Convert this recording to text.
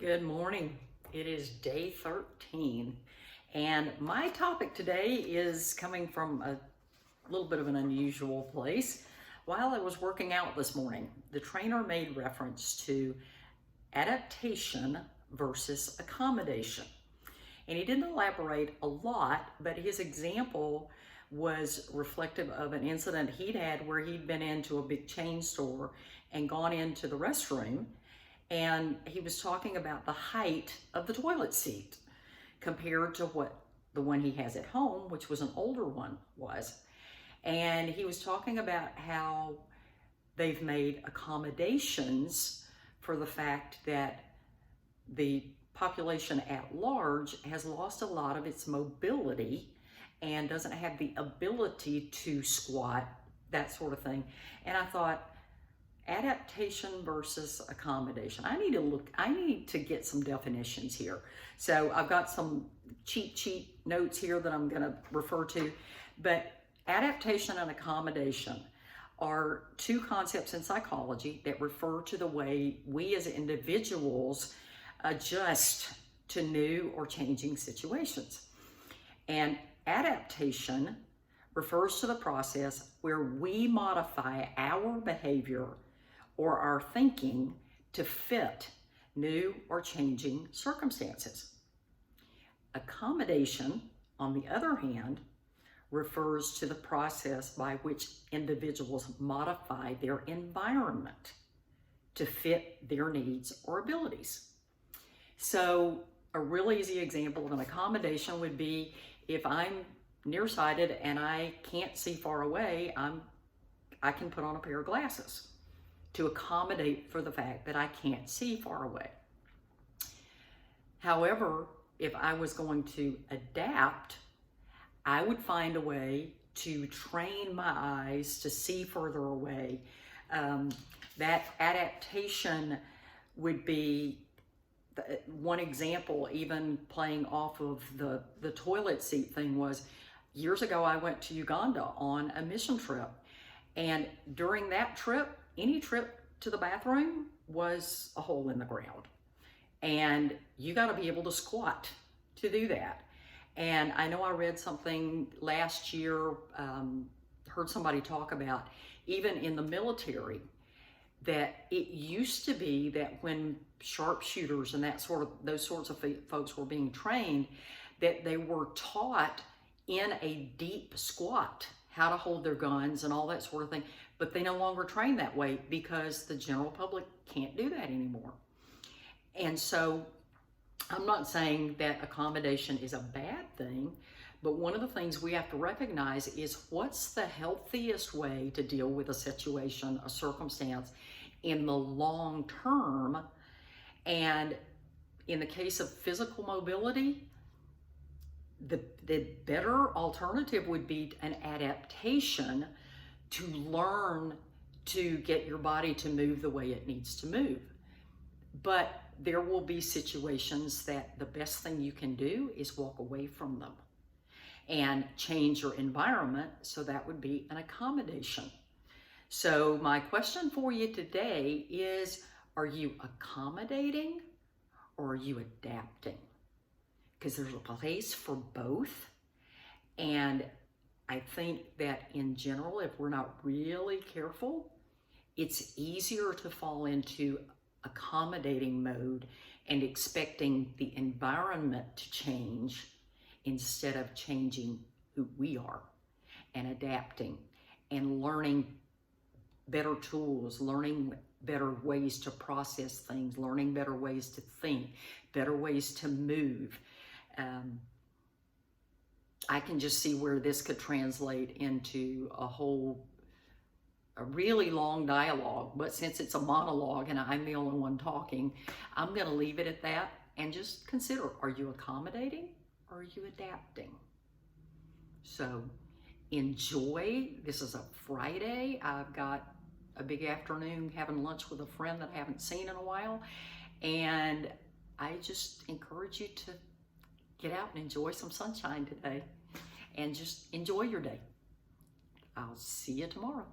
Good morning. It is day 13, and my topic today is coming from a little bit of an unusual place. While I was working out this morning, the trainer made reference to adaptation versus accommodation. And he didn't elaborate a lot, but his example was reflective of an incident he'd had where he'd been into a big chain store and gone into the restroom, and he was talking about the height of the toilet seat compared to what the one he has at home, which was an older one, was. And he was talking about how they've made accommodations for the fact that the population at large has lost a lot of its mobility and doesn't have the ability to squat, that sort of thing. And I thought, adaptation versus accommodation. I need to get some definitions here. So I've got some cheat sheet notes here that I'm going to refer to. But adaptation and accommodation are two concepts in psychology that refer to the way we as individuals adjust to new or changing situations. And adaptation refers to the process where we modify our behavior or our thinking to fit new or changing circumstances. Accommodation, on the other hand, refers to the process by which individuals modify their environment to fit their needs or abilities. So a real easy example of an accommodation would be if I'm nearsighted and I can't see far away, I can put on a pair of glasses to accommodate for the fact that I can't see far away. However, if I was going to adapt, I would find a way to train my eyes to see further away. That adaptation would be one example, even playing off of the toilet seat thing, was years ago I went to Uganda on a mission trip. And during that trip, any trip to the bathroom was a hole in the ground. And you got to be able to squat to do that. And I know I read something last year, heard somebody talk about, even in the military, that it used to be that when sharpshooters and those sorts of folks were being trained, that they were taught in a deep squat how to hold their guns and all that sort of thing. But they no longer train that way because the general public can't do that anymore. And so I'm not saying that accommodation is a bad thing, but one of the things we have to recognize is what's the healthiest way to deal with a situation, a circumstance in the long term. And in the case of physical mobility, the better alternative would be an adaptation to learn to get your body to move the way it needs to move. But there will be situations that the best thing you can do is walk away from them and change your environment. So that would be an accommodation. So my question for you today is, are you accommodating or are you adapting? Because there's a place for both. And I think that in general, if we're not really careful, it's easier to fall into accommodating mode and expecting the environment to change instead of changing who we are and adapting and learning better tools, learning better ways to process things, learning better ways to think, better ways to move. I can just see where this could translate into a really long dialogue, but since it's a monologue and I'm the only one talking, I'm going to leave it at that and just consider, are you accommodating or are you adapting? So enjoy. This is a Friday. I've got a big afternoon having lunch with a friend that I haven't seen in a while, and I just encourage you to get out and enjoy some sunshine today and just enjoy your day. I'll see you tomorrow.